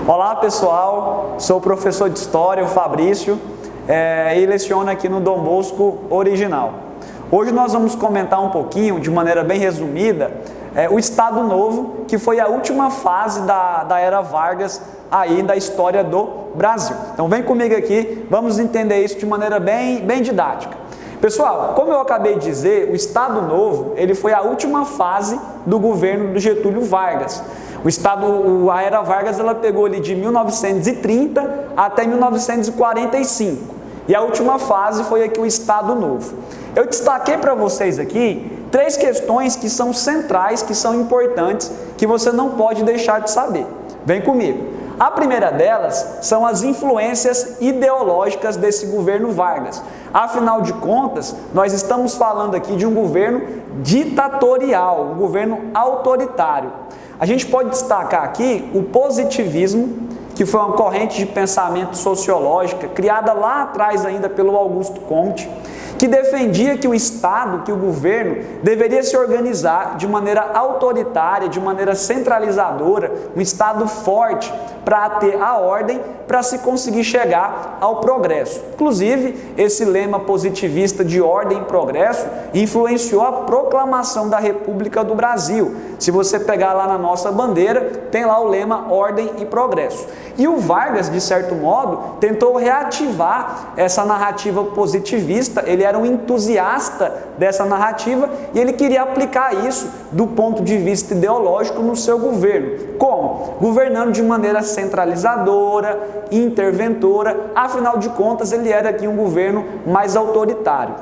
Olá pessoal, sou o professor de História, o Fabrício, e leciono aqui no Dom Bosco Original. Hoje nós vamos comentar um pouquinho, de maneira bem resumida, o Estado Novo, que foi a última fase da Era Vargas aí da história do Brasil. Então vem comigo aqui, vamos entender isso de maneira bem didática. Pessoal, como eu acabei de dizer, o Estado Novo ele foi a última fase do governo do Getúlio Vargas. A Era Vargas ela pegou ali de 1930 até 1945 e a última fase foi aqui o Estado Novo. Eu destaquei para vocês aqui 3 questões que são centrais, que são importantes, que você não pode deixar de saber. Vem comigo. A primeira delas são as influências ideológicas desse governo Vargas. Afinal de contas, nós estamos falando aqui de um governo ditatorial, um governo autoritário. A gente pode destacar aqui o positivismo, que foi uma corrente de pensamento sociológica criada lá atrás ainda pelo Augusto Comte, que defendia que o Estado, que o governo, deveria se organizar de maneira autoritária, de maneira centralizadora, um Estado forte para ter a ordem, para se conseguir chegar ao progresso. Inclusive, esse lema positivista de ordem e progresso influenciou a proclamação da República do Brasil. Se você pegar lá na nossa bandeira, tem lá o lema ordem e progresso. E o Vargas, de certo modo, tentou reativar essa narrativa positivista, ele era um entusiasta dessa narrativa e ele queria aplicar isso do ponto de vista ideológico no seu governo. Como? Governando de maneira centralizadora, interventora, afinal de contas ele era aqui um governo mais autoritário.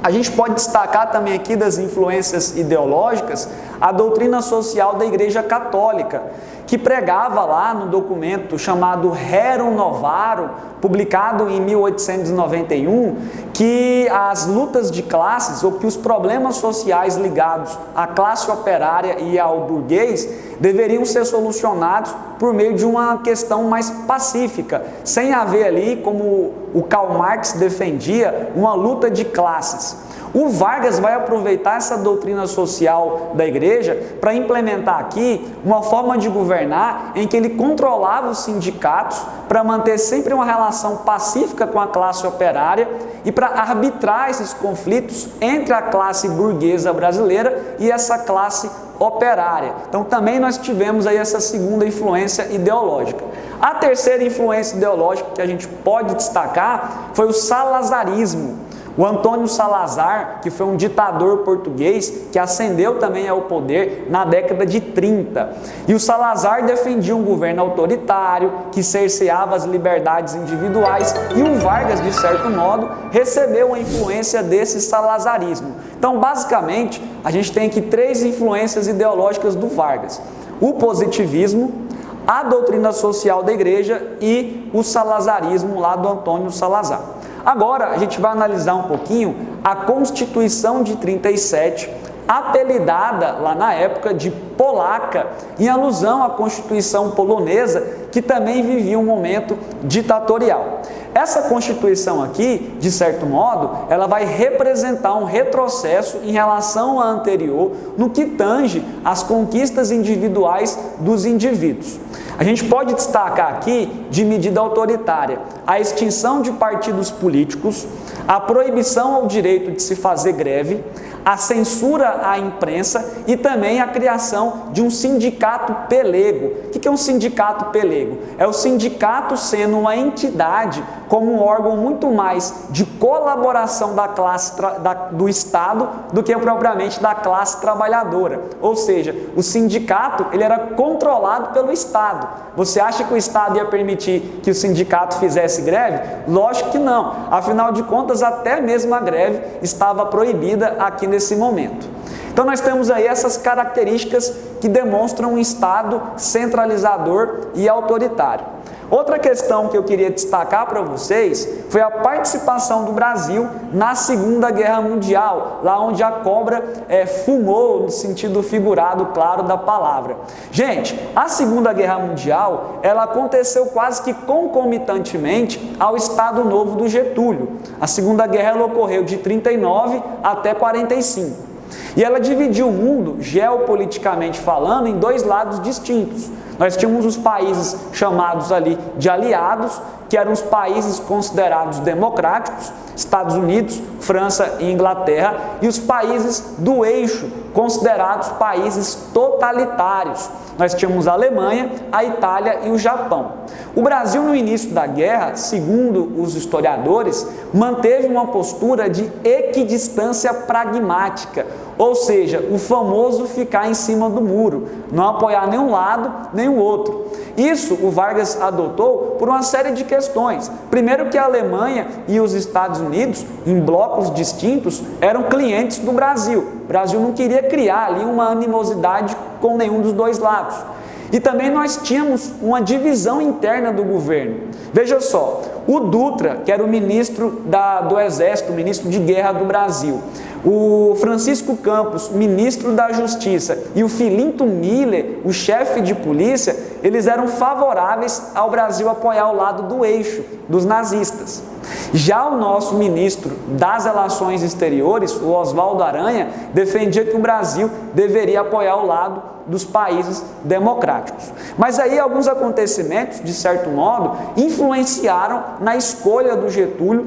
A gente pode destacar também aqui das influências ideológicas a doutrina social da Igreja Católica, que pregava lá no documento chamado Rerum Novarum, publicado em 1891, que as lutas de classes ou que os problemas sociais ligados à classe operária e ao burguês deveriam ser solucionados por meio de uma questão mais pacífica, sem haver ali, como o Karl Marx defendia, uma luta de classes. O Vargas vai aproveitar essa doutrina social da igreja para implementar aqui uma forma de governar em que ele controlava os sindicatos para manter sempre uma relação pacífica com a classe operária e para arbitrar esses conflitos entre a classe burguesa brasileira e essa classe operária. Então também nós tivemos aí essa segunda influência ideológica. A terceira influência ideológica que a gente pode destacar foi o salazarismo. O Antônio Salazar, que foi um ditador português que ascendeu também ao poder na década de 30. E o Salazar defendia um governo autoritário que cerceava as liberdades individuais e o Vargas, de certo modo, recebeu a influência desse salazarismo. Então, basicamente, a gente tem aqui 3 influências ideológicas do Vargas: o positivismo, a doutrina social da igreja e o salazarismo lá do Antônio Salazar. Agora a gente vai analisar um pouquinho a Constituição de 37, apelidada lá na época de polaca, em alusão à Constituição polonesa, que também vivia um momento ditatorial. Essa Constituição aqui, de certo modo, ela vai representar um retrocesso em relação à anterior no que tange às conquistas individuais dos indivíduos. A gente pode destacar aqui, de medida autoritária, a extinção de partidos políticos, a proibição ao direito de se fazer greve, a censura à imprensa e também a criação de um sindicato pelego. O que é um sindicato pelego? É o sindicato sendo uma entidade como um órgão muito mais de colaboração da classe do Estado do que propriamente da classe trabalhadora. Ou seja, o sindicato ele era controlado pelo Estado. Você acha que o Estado ia permitir que o sindicato fizesse greve? Lógico que não. Afinal de contas, até mesmo a greve estava proibida aqui nesse momento. Então nós temos aí essas características que demonstram um Estado centralizador e autoritário. Outra questão que eu queria destacar para vocês foi a participação do Brasil na Segunda Guerra Mundial, lá onde a cobra fumou, no sentido figurado, claro, da palavra. Gente, a Segunda Guerra Mundial, ela aconteceu quase que concomitantemente ao Estado Novo do Getúlio. A Segunda Guerra ela ocorreu de 39 até 45. E ela dividiu o mundo, geopoliticamente falando, em dois lados distintos. Nós tínhamos os países chamados ali de aliados, que eram os países considerados democráticos, Estados Unidos, França e Inglaterra, e os países do eixo, considerados países totalitários. Nós tínhamos a Alemanha, a Itália e o Japão. O Brasil, no início da guerra, segundo os historiadores, manteve uma postura de equidistância pragmática, ou seja, o famoso ficar em cima do muro, não apoiar nenhum lado nem o outro. Isso o Vargas adotou por uma série de questões. Primeiro que a Alemanha e os Estados Unidos, em blocos distintos, eram clientes do Brasil. O Brasil não queria criar ali uma animosidade com nenhum dos dois lados. E também nós tínhamos uma divisão interna do governo. Veja só, o Dutra, que era o ministro do Exército, o ministro de Guerra do Brasil, o Francisco Campos, ministro da Justiça, e o Filinto Miller, o chefe de polícia, eles eram favoráveis ao Brasil apoiar o lado do eixo, dos nazistas. Já o nosso ministro das Relações Exteriores, o Oswaldo Aranha, defendia que o Brasil deveria apoiar o lado dos países democráticos. Mas aí alguns acontecimentos, de certo modo, influenciaram na escolha do Getúlio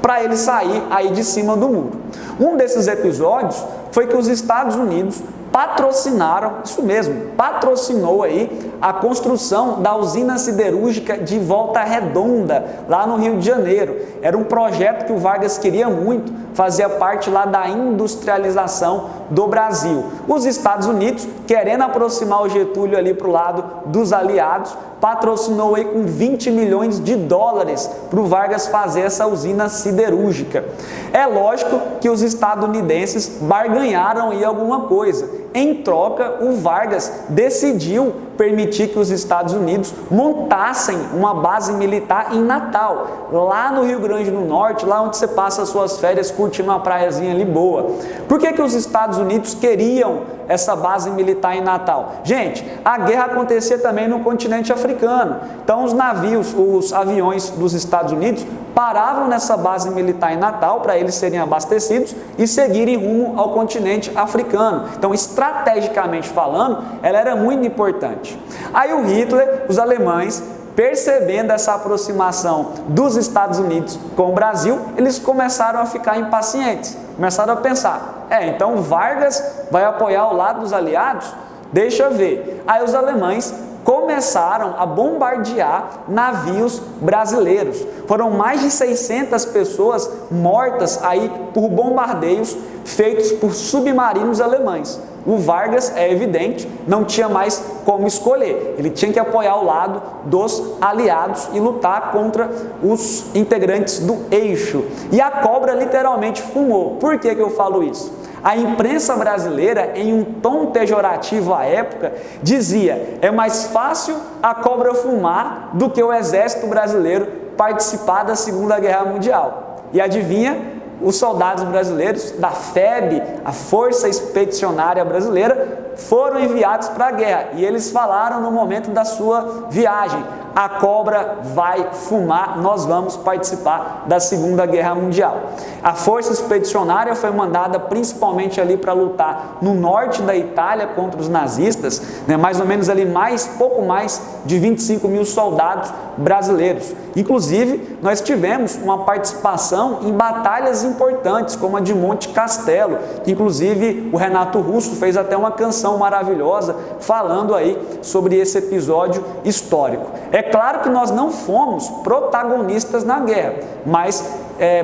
para ele sair aí de cima do muro. Um desses episódios foi que os Estados Unidos patrocinaram, isso mesmo, patrocinou aí a construção da usina siderúrgica de Volta Redonda, lá no Rio de Janeiro. Era um projeto que o Vargas queria muito, fazia parte lá da industrialização do Brasil. Os Estados Unidos, querendo aproximar o Getúlio ali para o lado dos aliados, patrocinou aí com 20 milhões de dólares para o Vargas fazer essa usina siderúrgica. É lógico que os estadunidenses barganharam aí alguma coisa. Em troca, o Vargas decidiu permitir que os Estados Unidos montassem uma base militar em Natal, lá no Rio Grande do Norte, lá onde você passa as suas férias curtindo uma praiazinha ali boa. Por que os Estados Unidos queriam essa base militar em Natal? Gente, a guerra acontecia também no continente africano. Então os navios, os aviões dos Estados Unidos paravam nessa base militar em Natal para eles serem abastecidos e seguirem rumo ao continente africano. Então, estrategicamente falando, ela era muito importante. Aí o Hitler, os alemães, percebendo essa aproximação dos Estados Unidos com o Brasil, eles começaram a ficar impacientes, começaram a pensar, então Vargas vai apoiar o lado dos aliados? Deixa ver. Aí os alemães começaram a bombardear navios brasileiros. Foram mais de 600 pessoas mortas aí por bombardeios feitos por submarinos alemães. O Vargas, é evidente, não tinha mais como escolher. Ele tinha que apoiar o lado dos aliados e lutar contra os integrantes do eixo. E a cobra literalmente fumou. Por que eu falo isso? A imprensa brasileira, em um tom pejorativo à época, dizia: é mais fácil a cobra fumar do que o exército brasileiro participar da Segunda Guerra Mundial. E adivinha? Os soldados brasileiros da FEB, a Força Expedicionária Brasileira, foram enviados para a guerra. E eles falaram no momento da sua viagem: a cobra vai fumar, nós vamos participar da Segunda Guerra Mundial. A Força Expedicionária foi mandada principalmente ali para lutar no norte da Itália contra os nazistas, mais ou menos ali pouco mais de 25 mil soldados brasileiros. Inclusive, nós tivemos uma participação em batalhas importantes, como a de Monte Castelo, que inclusive o Renato Russo fez até uma canção maravilhosa falando aí sobre esse episódio histórico. É claro que nós não fomos protagonistas na guerra, mas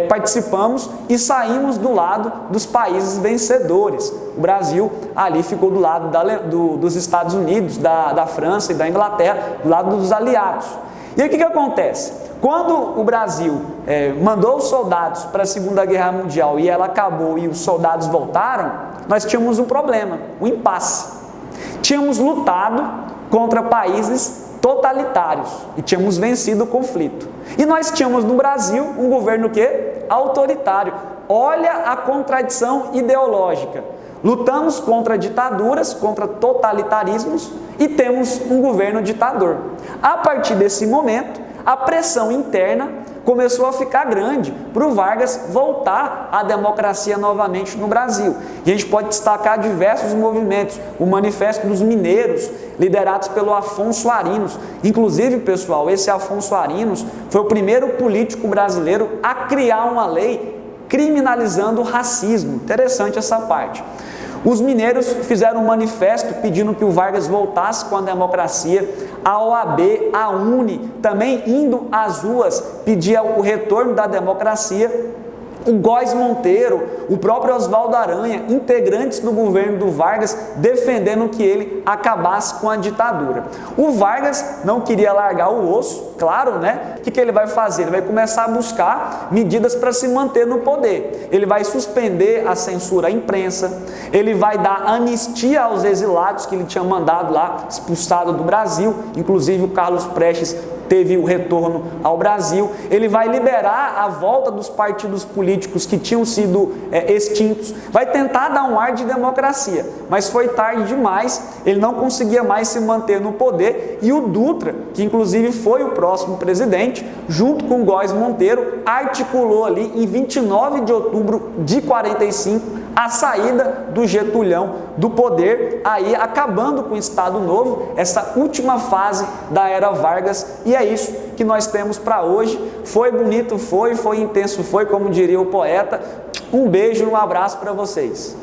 participamos e saímos do lado dos países vencedores. O Brasil ali ficou do lado dos Estados Unidos, da França e da Inglaterra, do lado dos aliados. E aí o que acontece? Quando o Brasil mandou os soldados para a Segunda Guerra Mundial e ela acabou e os soldados voltaram, nós tínhamos um problema, um impasse. Tínhamos lutado contra países totalitários e tínhamos vencido o conflito. E nós tínhamos no Brasil um governo autoritário. Olha a contradição ideológica. Lutamos contra ditaduras, contra totalitarismos e temos um governo ditador. A partir desse momento, a pressão interna começou a ficar grande para o Vargas voltar à democracia novamente no Brasil. E a gente pode destacar diversos movimentos, o Manifesto dos Mineiros, liderados pelo Afonso Arinos. Inclusive, pessoal, esse Afonso Arinos foi o primeiro político brasileiro a criar uma lei criminalizando o racismo. Interessante essa parte. Os mineiros fizeram um manifesto pedindo que o Vargas voltasse com a democracia. A OAB, a UNE, também indo às ruas, pedia o retorno da democracia. O Góes Monteiro, o próprio Oswaldo Aranha, integrantes do governo do Vargas, defendendo que ele acabasse com a ditadura. O Vargas não queria largar o osso, claro, né? O que ele vai fazer? Ele vai começar a buscar medidas para se manter no poder. Ele vai suspender a censura à imprensa, ele vai dar anistia aos exilados que ele tinha mandado lá, expulsado do Brasil, inclusive o Carlos Prestes teve o retorno ao Brasil. Ele vai liberar a volta dos partidos políticos que tinham sido extintos, vai tentar dar um ar de democracia, mas foi tarde demais, ele não conseguia mais se manter no poder, e o Dutra, que inclusive foi o próximo presidente, junto com o Góes Monteiro, articulou ali em 29 de outubro de 45 a saída do Getulhão do poder, aí acabando com o Estado Novo, essa última fase da era Vargas. E é isso que nós temos para hoje. Foi bonito, foi intenso, foi, como diria o poeta. Um beijo e um abraço para vocês.